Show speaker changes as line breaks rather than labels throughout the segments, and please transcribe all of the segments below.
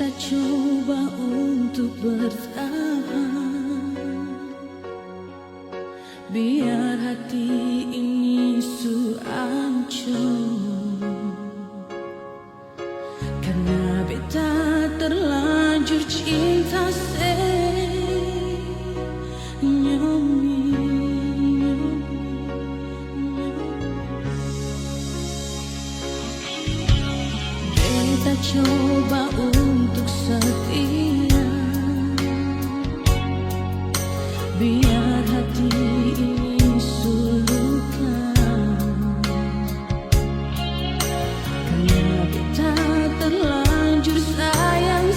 Beta coba untuk bertahan, biar hati ini hancur. Karena beta terlanjur cinta Beta coba untuk setia, biar hati ini sulukan. Karena beta terlanjur sayang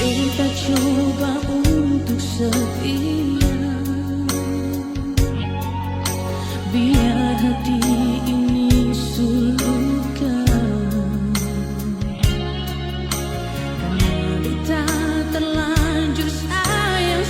Beta coba untuk setia, biar hati ini sulukan. Karena beta terlanjur sayang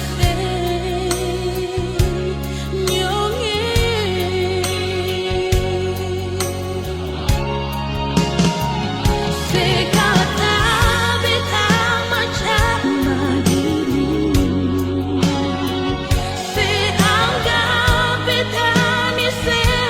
say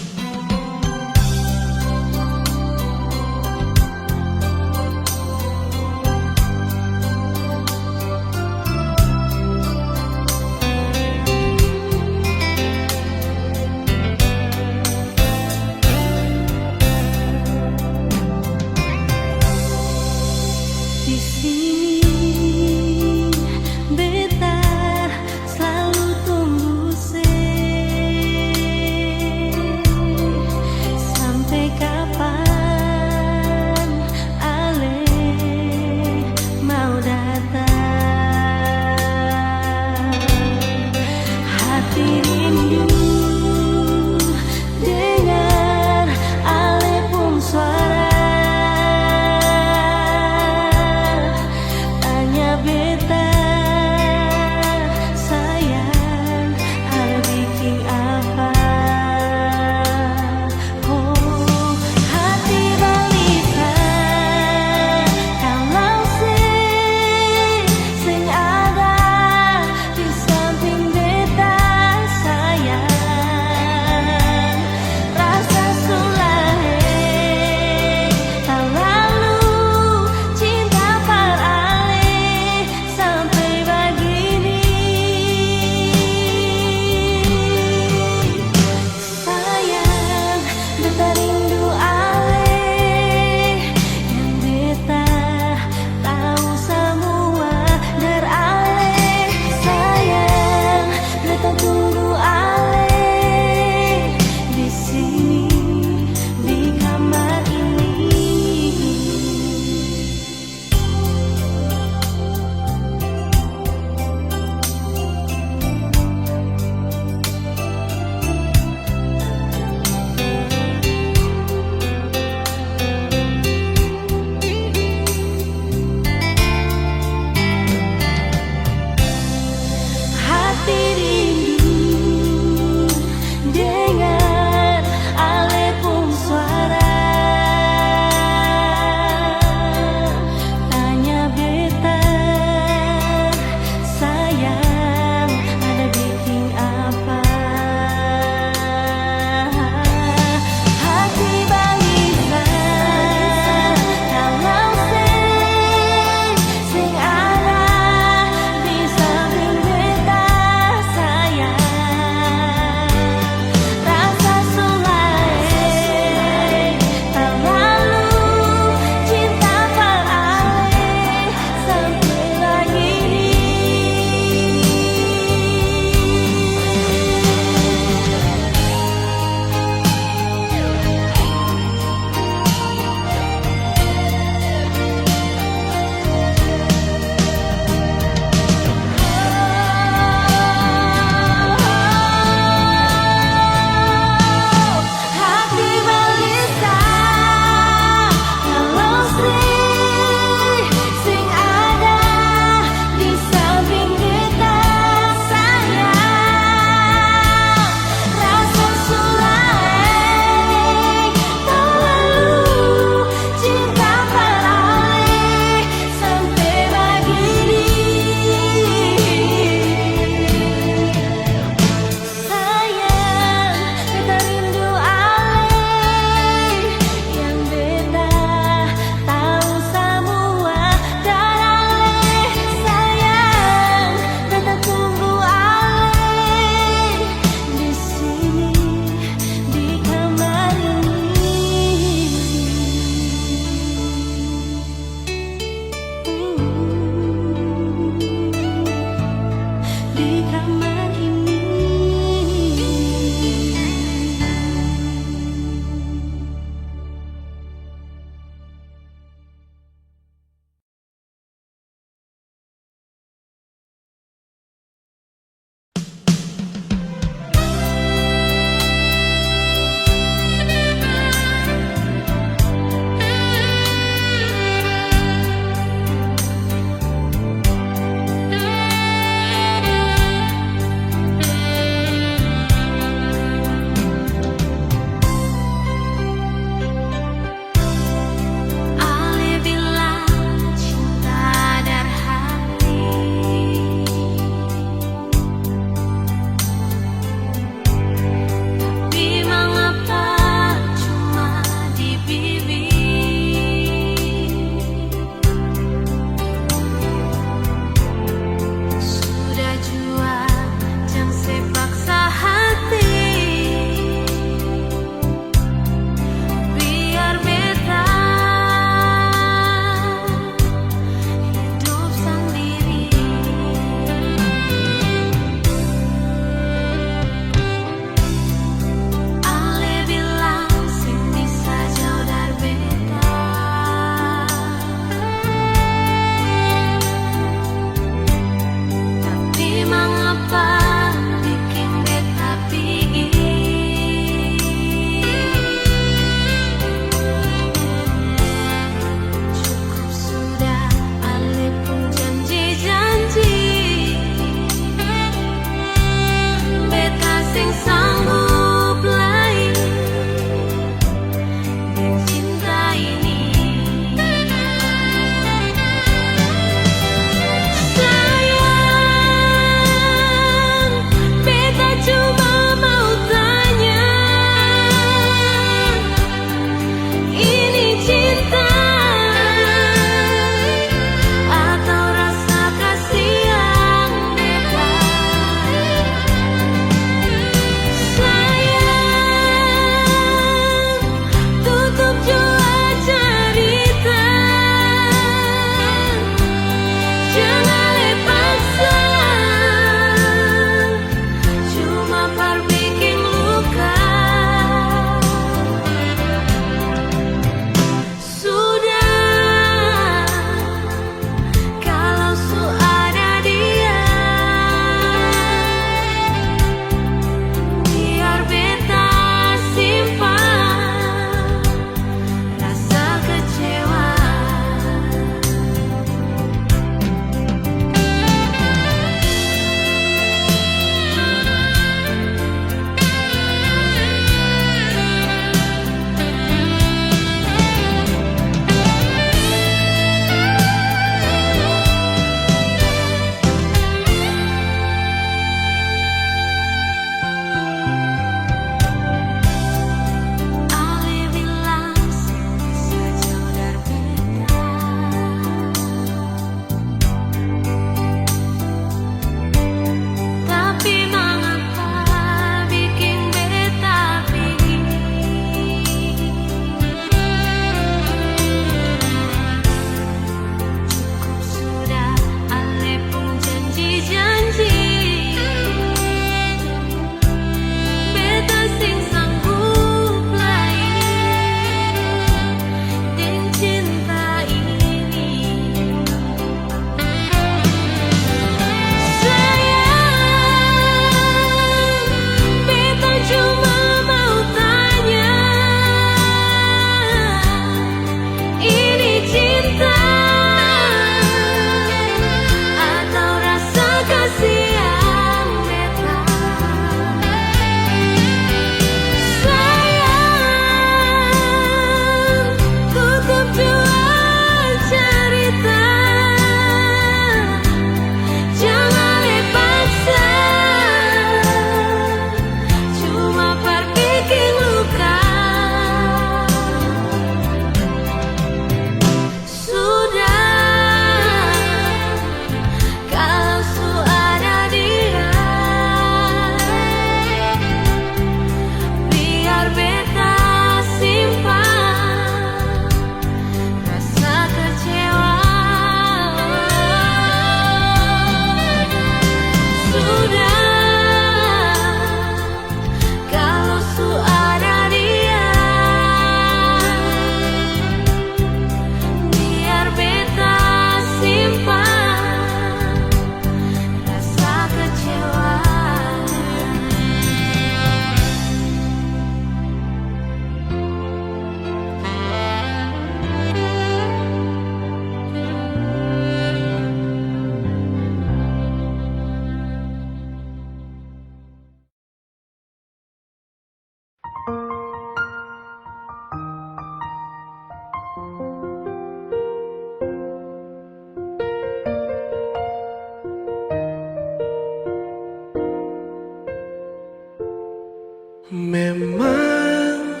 Memang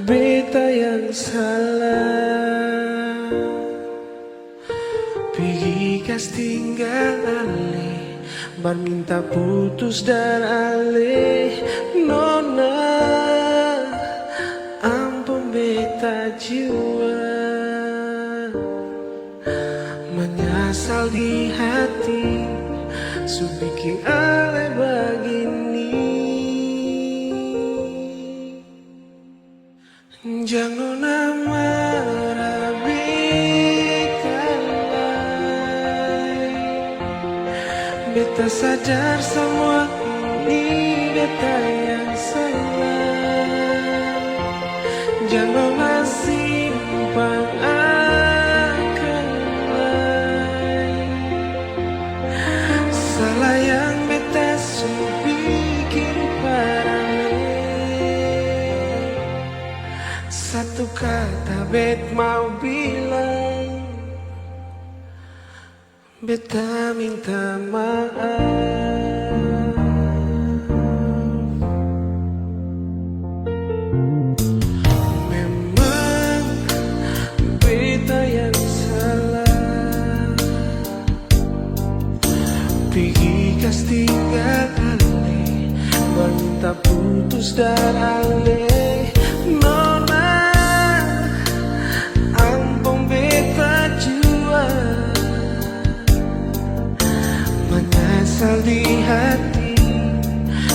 beta yang salah, pergi kas tinggal ale, bar minta putus dan ale. Nona, ampun beta jiwa, menyesal di hati, su bikin ale begini. Jangan marah beta lagi. Beta sadar semua ini beta yang salah. Janganlah simpan akan lagi. Salah yang beta bikin parah. Satu kata bet mau bilang, beta minta maaf. Memang beta yang salah, pergi kas tinggal ale, baru minta putus dan ale. Nona, ampun beta jua, menyesal di hati,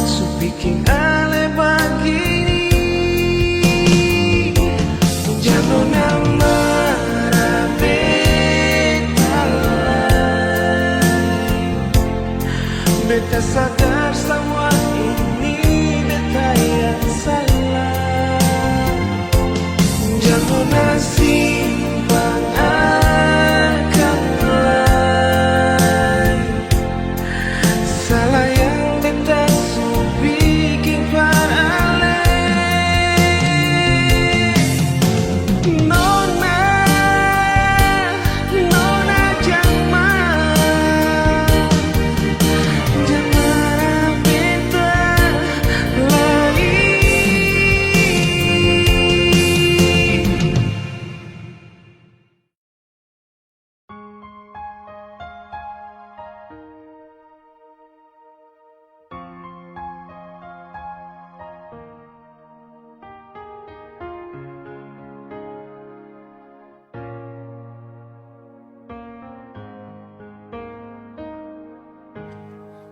su bikin ale begini. Jangan marah beta lagi. Beta sadar semua ini beta yang salah. Jangan simpan akan lagi. Salah yang beta bikin parale. Nona, nona jangan beta lagi.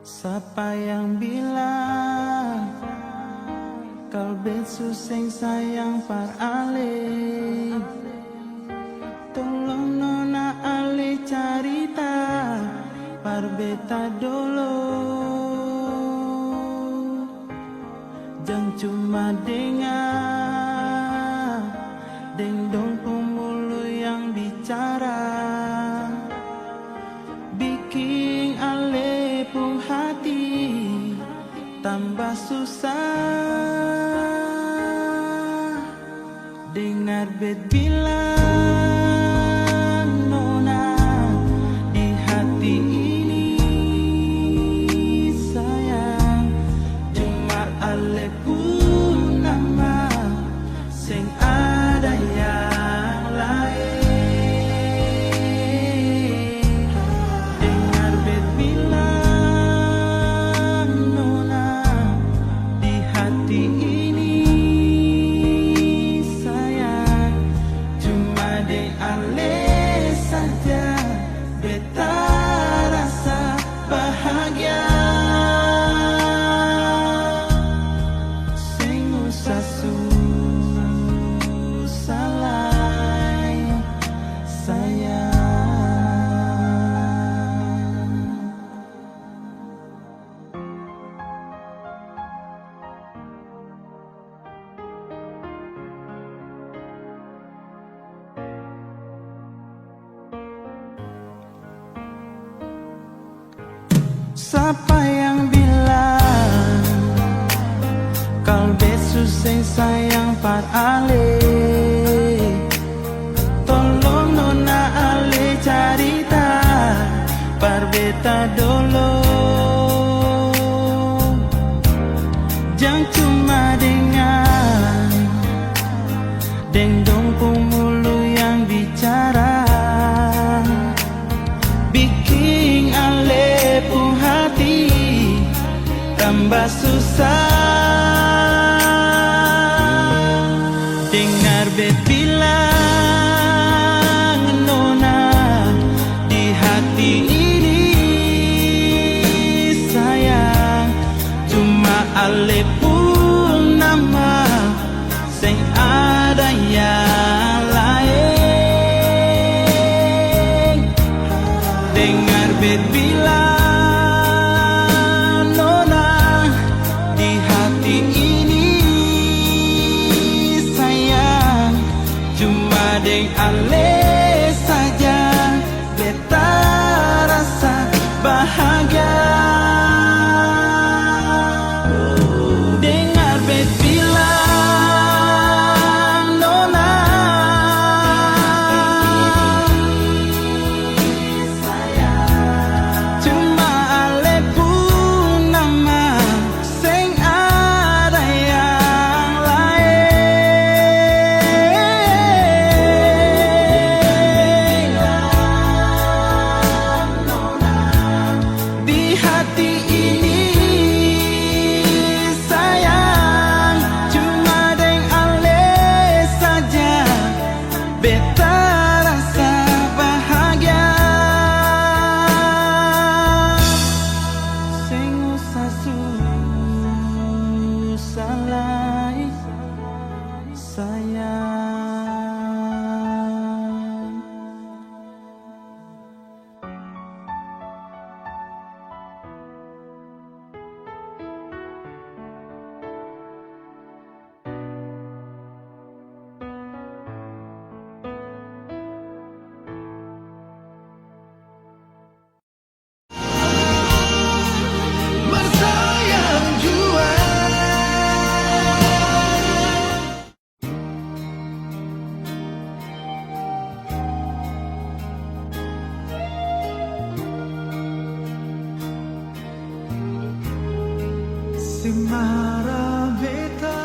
Siapa yang bilang kalbet suseng sayang par ale? Tolong nona ale carita par beta dolo. Jangan cuma dengar dong pemulu yang bicara, bikin ale pun hati tambah susah. Dengar bet bilang nona di hati ini sayang, cuma ale pun nama sing ada yang lain. Dengar bet bilang nona di hati ini sayang, cuma de ale saja beta rasa bahagia. Sing usah susah lagi sayang. Siapa yang bilang kalbet suseng sayang par ale? Tolong nona ale carita par beta dolo. Jangan cuma dengan dengdong pemulu yang bicara, bikin ale pun hati tambah susah. Dengar bet bilang nona di hati ini sayang, cuma ale pun nama sing ada yang lain. Dengar bet bilang nona di hati ini sayang, cuma deng ale saja beta rasa bahagia. Dengar bet bilang nona cuma ale pun nama sing ada yang lain. Di hati ini sayang, cuma deng ale saja beta rasa bahagia. Sing usah susah lagi sayang.
Bersayang jua. Si marah beta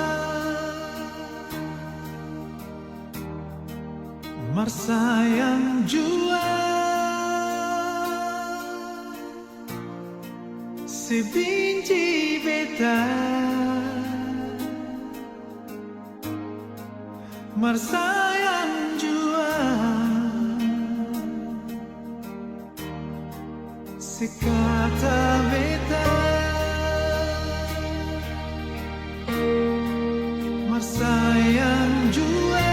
marsayang jua, si benci beta marsayang jua, si kata beta marsayang jua,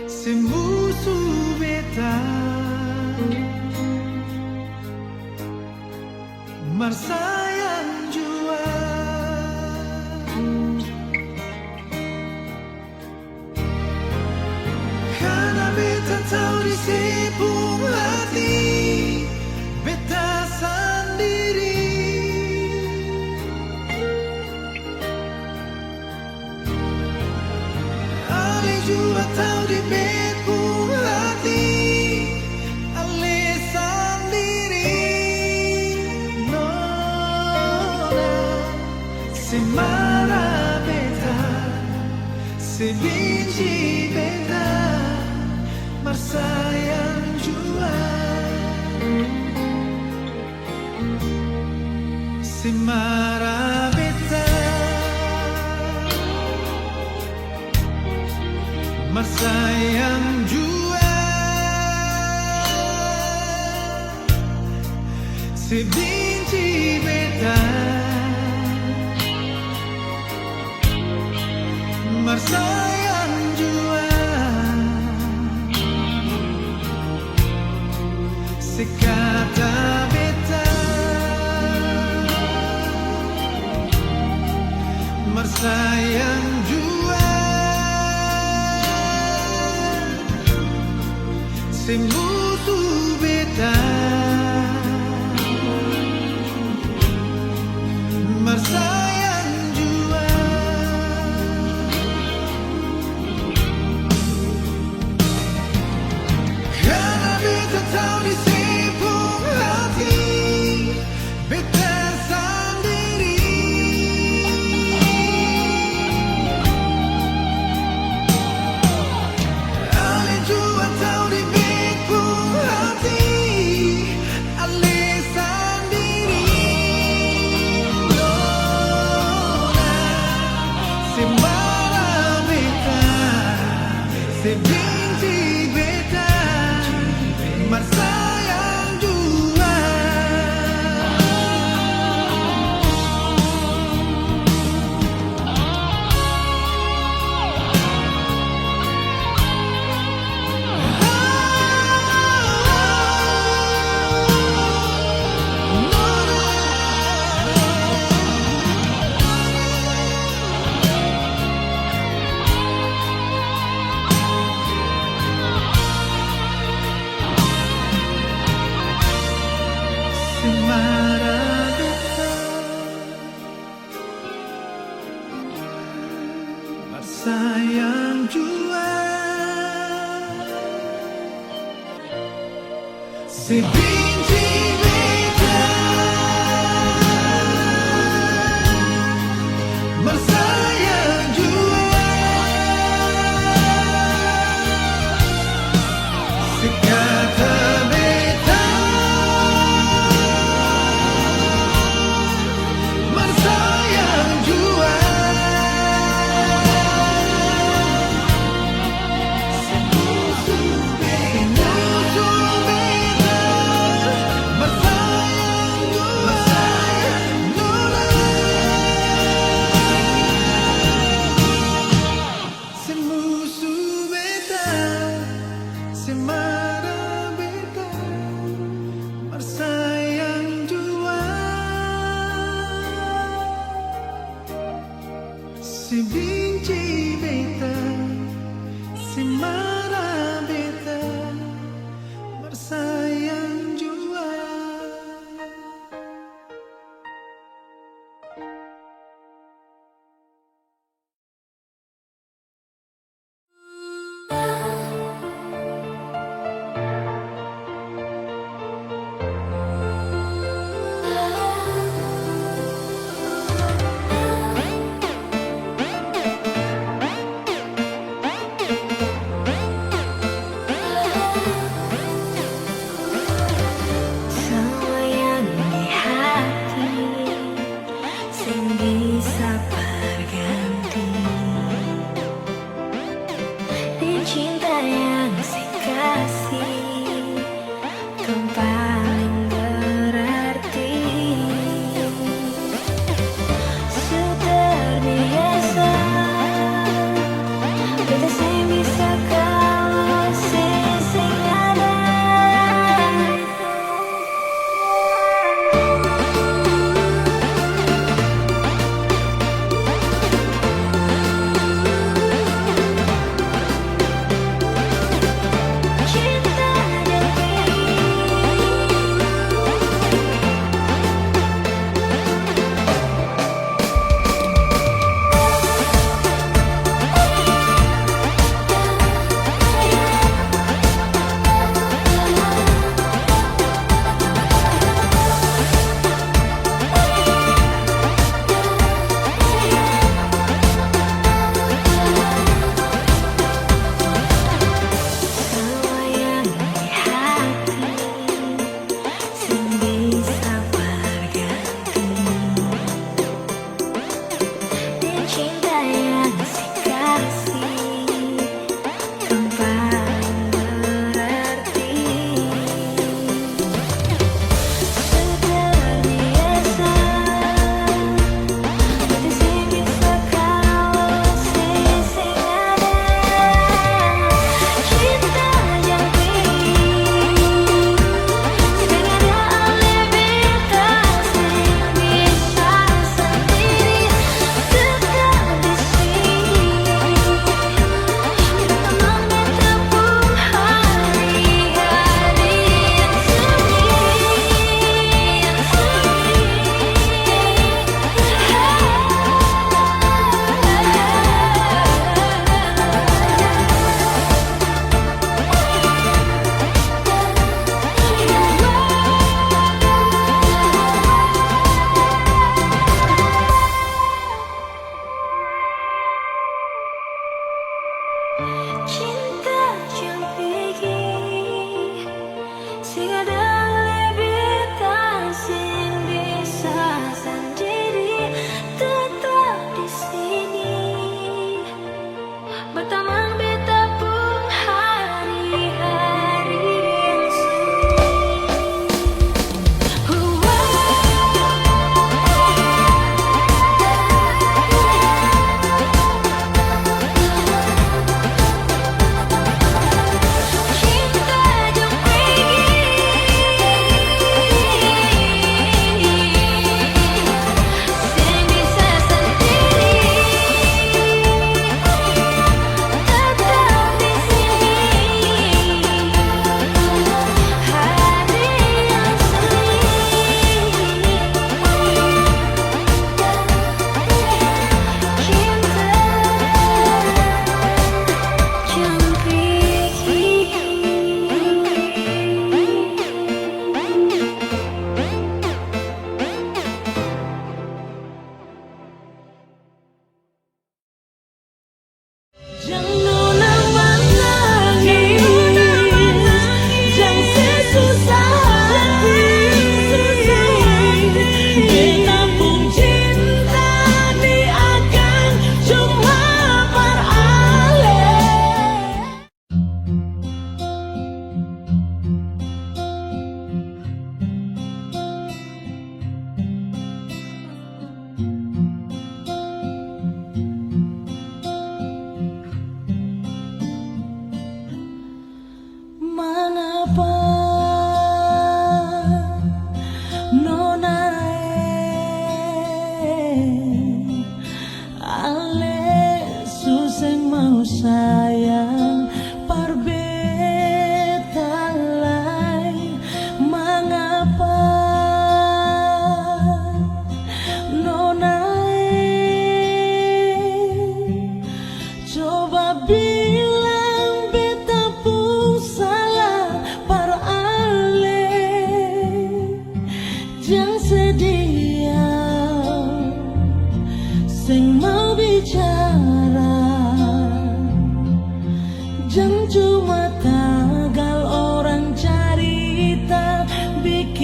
si musuh beta marsayang jua. Karena beta tahu di sepung hati beta sendiri, ale jua tahu di sepung hati ale sendiri. Nona si marah beta, si benci beta marsayang jua, si marah beta marsayang jua, si benci beta marsayang jua, si kata beta marsayang jua, si musuh beta marsayang jua. Karena beta tahu di sepung hati beta Semara beta Marsayang jua Sebinci beta Marsayang jua Sekata beta Marsayang jua Semusuh beta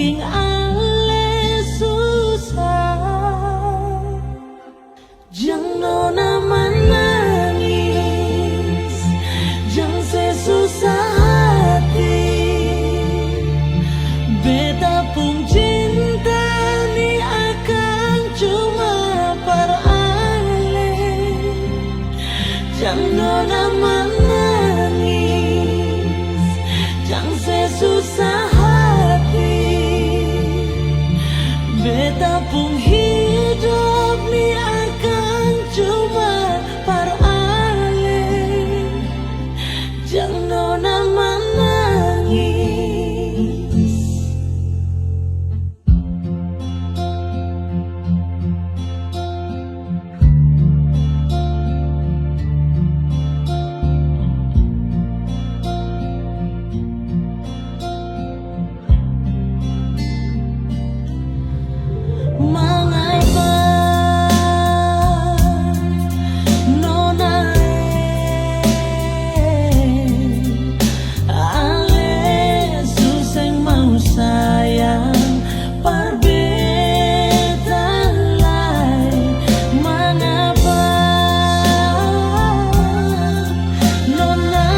bikin ale susah. Jangan nona menangis, jangan sesusah hati. Beta pun cinta ni akan cuma perale. Jangan nona menangis, jangan sesusah hati. Beta pun hidup ni akan cuma perale. Jangan nona menangis. Mengapa nona ale susah mau sayang perbedaan lain. Mengapa nona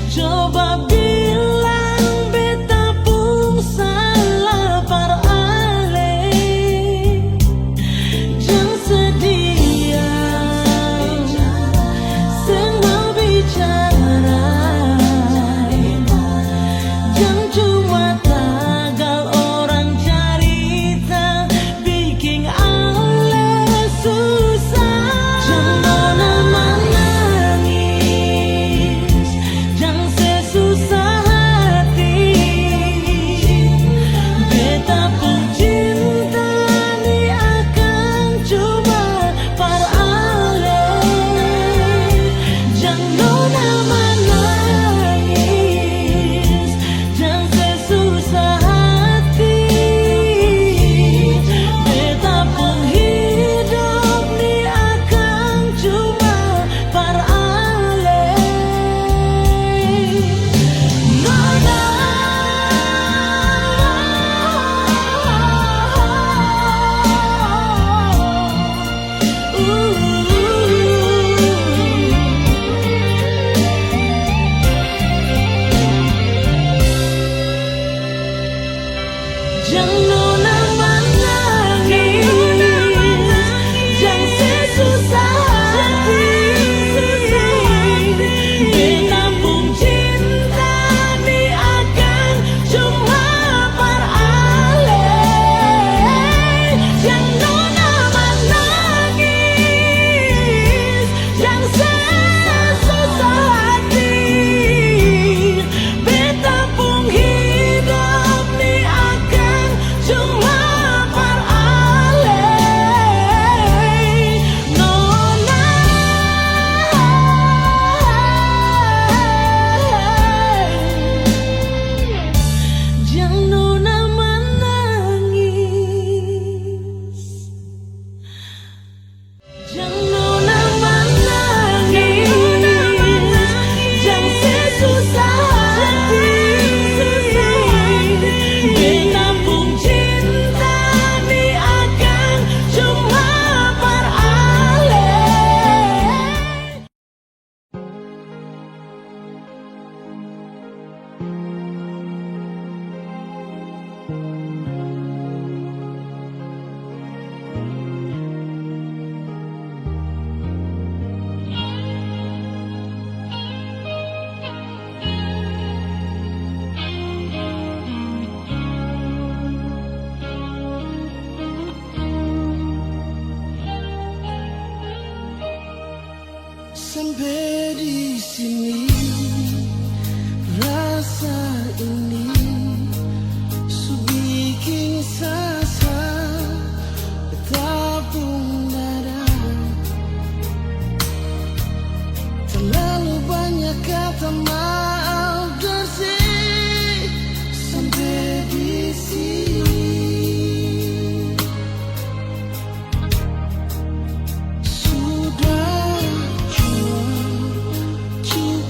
coba bilang beta pun salah perale. Jangan sedia sen mau bicara, jangan cuma tagal orang cerita bikin ale susah. Jangan nona menangis, jangan sesusah hati. Beta pun cinta ni akan cuma perale. Jangan nona menangis, jangan sesusah hati. Beta pun hidup ni akan cuma perale. Nona jangan nona menangis, jangan sesusah hati. Beta pun cinta ni akan cuma perale. Jangan nona menangis, jangan sesusah hati. Beta pun hidup ni akan cuma perale. Nona jangan nona menangis, jangan nona menangis, jangan sesusah hati. Beta pun cinta ni akan cuma perale.
Sampai di sini rasa ini su bikin sasa betapun dada. Terlalu banyak kata maaf bersih sampai di sini. Sudah cukup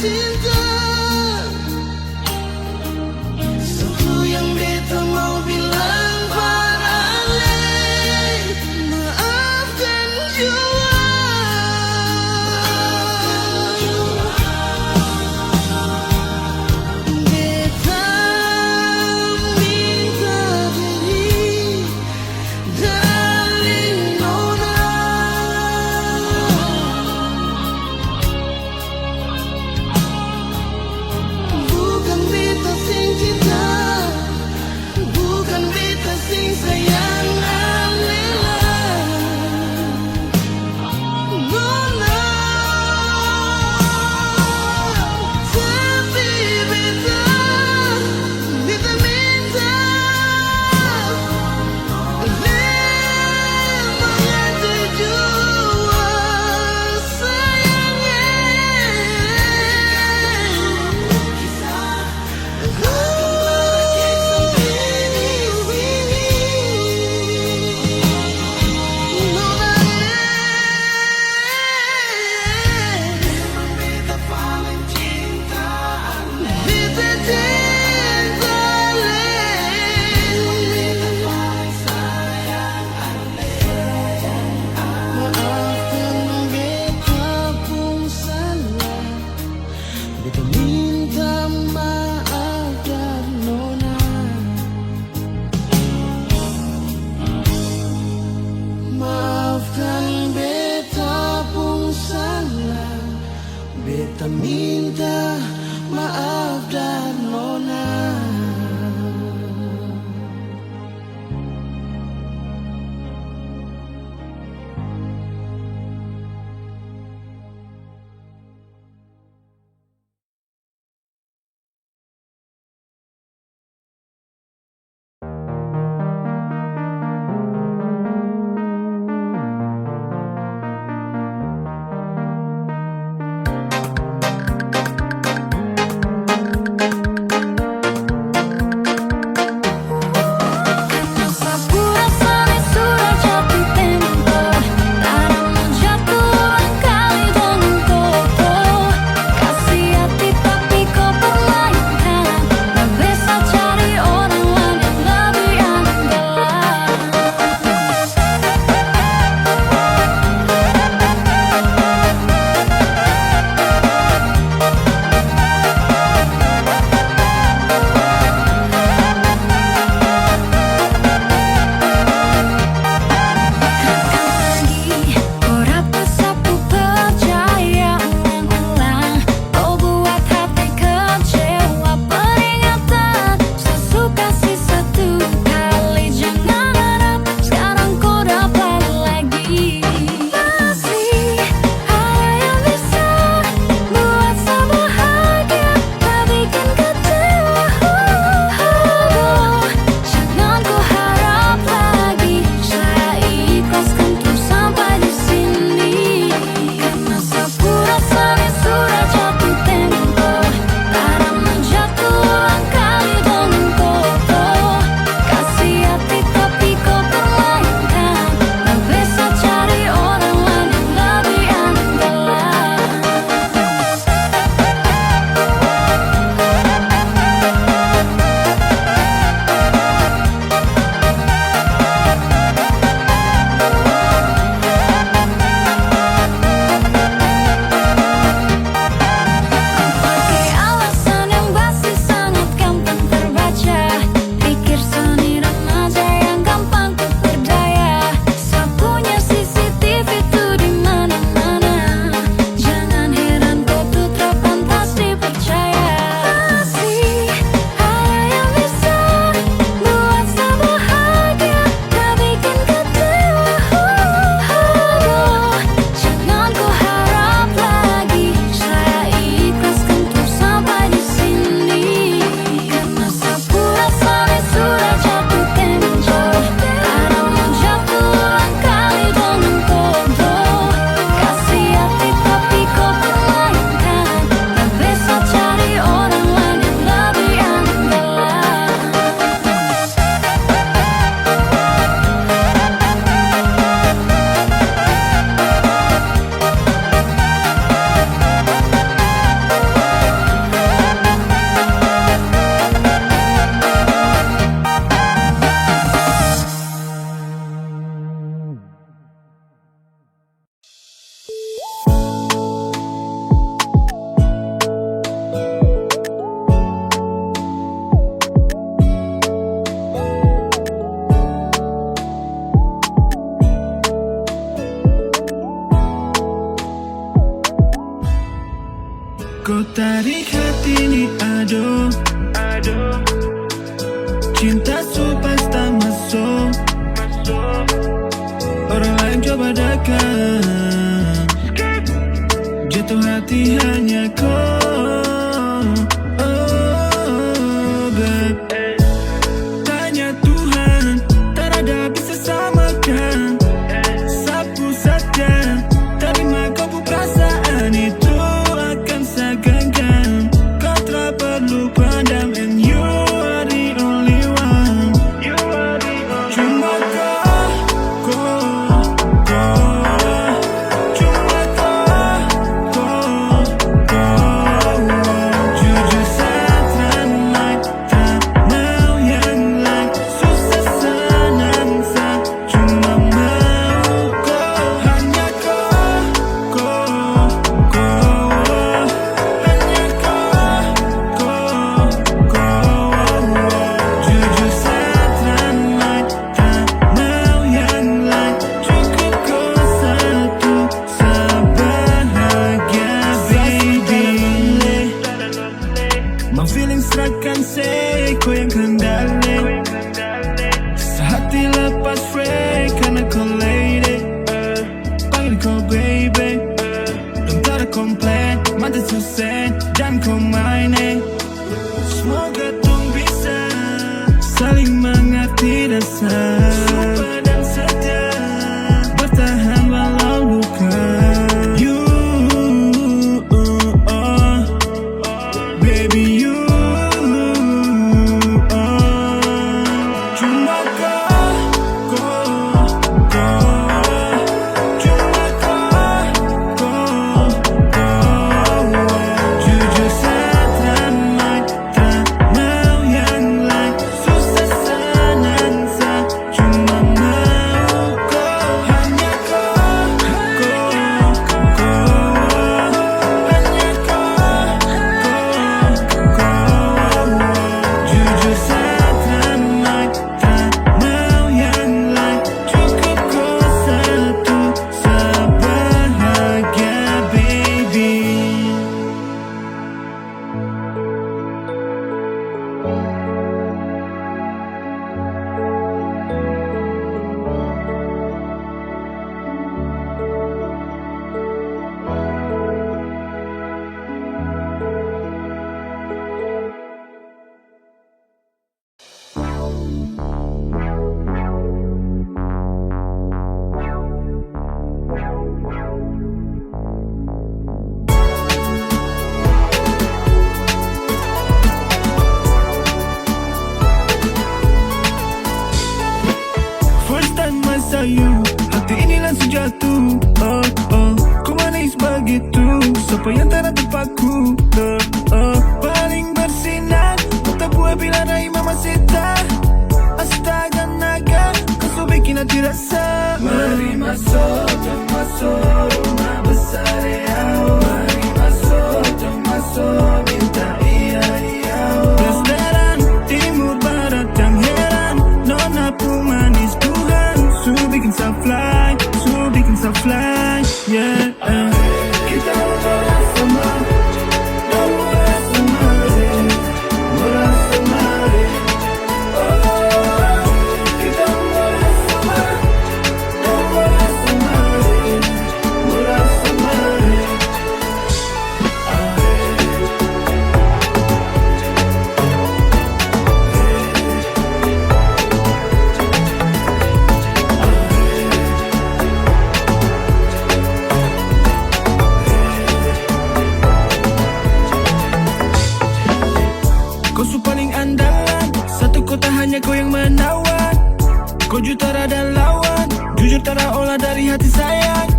cinta. Satu yang beta mau bilang para ale, maafkan jua. Beta minta diri darling nona. Bukan beta sing cinta, bukan beta sing sayang alela. Nona, tapi beta minta lembang jua sayangnya. Maafkan beta pun salah, beta minta maaf dan nona. Maafkan beta pun salah, beta minta maaf dan nona.
Kau tarik hati ini aduh, cinta supas tak masuk. Orang lain coba dekat, jatuh hati hanya kau. Oh, babe. Tanya Tuhan, tak ada bisa samakan. Sapu saja, terima kau perasaan itu akan saya genggam. Kau tak perlu pandang, and you are the only one. Cuma jujur saya teranai, tak mau yang lain. Susah senang saya cuma mau kau, hanya kau, hanya kau. Jujur saya teranai, tak mau yang lain. Cukup kau satu, sebahagia baby. My feelings serahkan say, kau yang kendali. Sehati lepas free, karena kau lady. Panggil kau baby, tentara komplain, mata susah, dan kau mainin. Semoga tong bisa saling mengerti dasar. Sumpah dan setia, bertahan walau luka. You, baby you, cuma kau, cuma kau. Jujur saya teranai, tak mau yang lain. Susah senang saya cuma mau kau, hanya kau, hanya kau. Jujur saya teranai, tak mau yang lain. Cukup kau satu, sebahagia baby. First time I saw you, hati ini langsung jatuh. Oh, oh, ku manis begitu. Siapa yang tak nak terpaku? Paling bersinar, mata buah bila raih Mamacita. Astaga naga, kau so bikin hati rasa. Mari masuk, masuk rumah besar ya. Mari masuk, minta iya. Restoran timur barat yang heran, nona pun manis Tuhan. Su bikin sa fly, yeah. Kita sama, kau su paling andalan, satu kota hanya kau yang menawan. Kau jutara dan lawan, jujur tak ada olah dari hati sayang.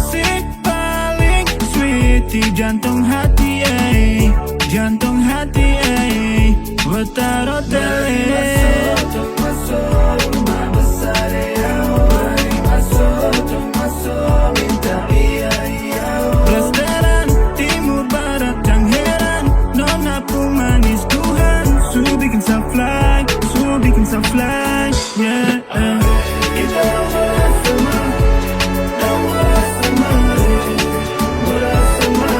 Si paling sweet, jantung hati, jantung hati, Wetaro tele. Masuk rumah besar ya. Mari masuk, minta iya. Restoran timur barat yang heran, nona pun manis Tuhan. Su bikin sa fly, yeah. Kita sama, murah sama.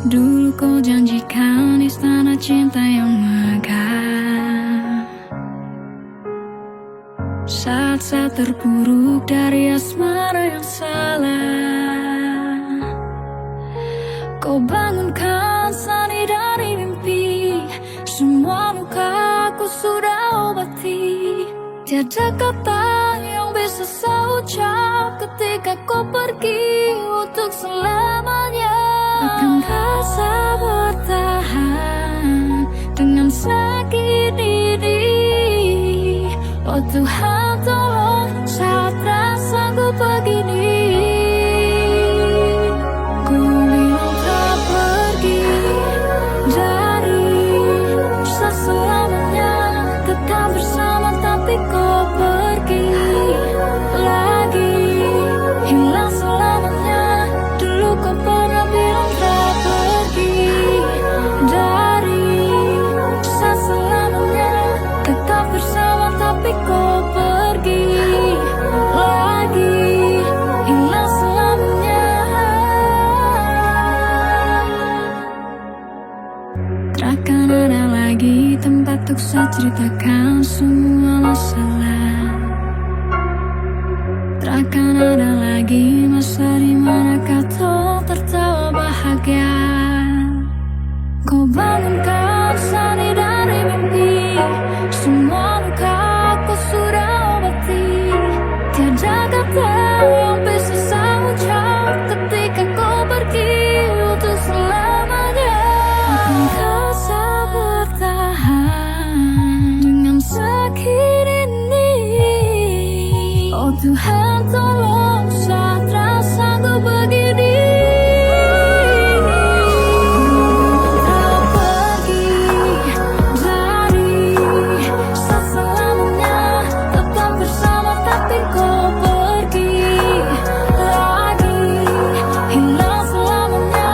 Dulu kau janjikan istana cinta yang megah. Saat-saat terpuruk dari asmara yang salah, kau bangunkan sani dari mimpi. Semua lukaku sudah obati. Tiada kata yang bisa saya ucap ketika kau pergi untuk selamanya. Akankah saya bertahan dengan sakit ini? Oh Tuhan tolong, saat rasaku begini. Ku bilang tak pergi dari selamanya, tetap bersama tapi kau pergi lagi, hilang selamanya. Dulu kau pernah bilang tak pergi dari selamanya, tetap bersama tapi kau pergi lagi, hilang selamanya. Takkan ada lagi tempat untuk saya ceritakan semua masalah. Takkan ada lagi masa dimana kau tertawa bahagia. Kau bangunkan sani dari mimpi. Semua lukaku sudah obati. Tiada kata yang bisa saya ucap ketika kau pergi untuk selamanya. Akankah saya bertahan dengan sakit ini? Oh Tuhan tolong, saat rasaku begini. Tak pergi dari selamanya, tetap bersama tapi kau pergi lagi, hilang selamanya.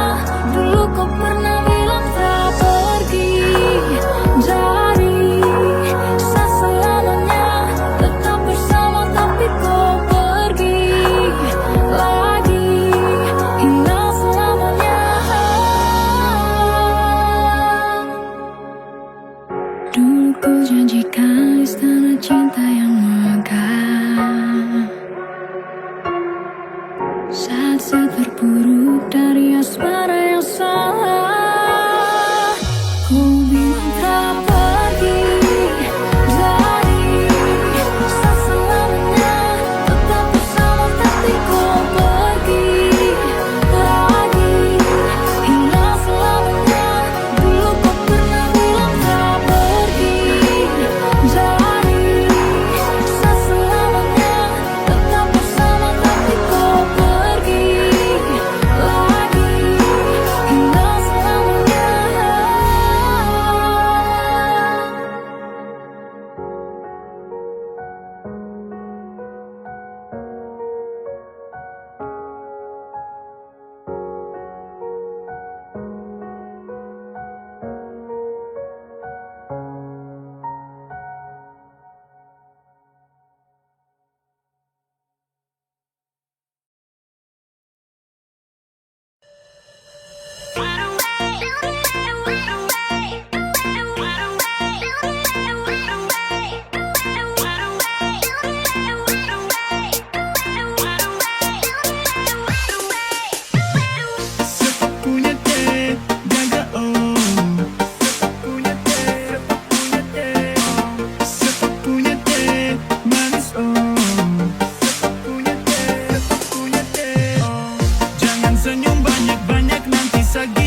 Dulu kau pernah bilang tak pergi dari selamanya, tetap bersama tapi kau pergi lagi, hilang selamanya. Dulu kau janjikan istana cinta yang megah. Saat-saat terpuruk dari asmara yang salah, kau bilang tak pergi dari selamanya, tetap bersama tapi kau pergi lagi, hilang selamanya. Dulu kau pernah bilang tak pergi dari selamanya, tetap bersama tapi kau pergi lagi, hilang selamanya.
Punya teh, jaga om. Punya teh, punya teh, manis om. Punya teh, om. Jangan senyum banyak-banyak nanti sakit.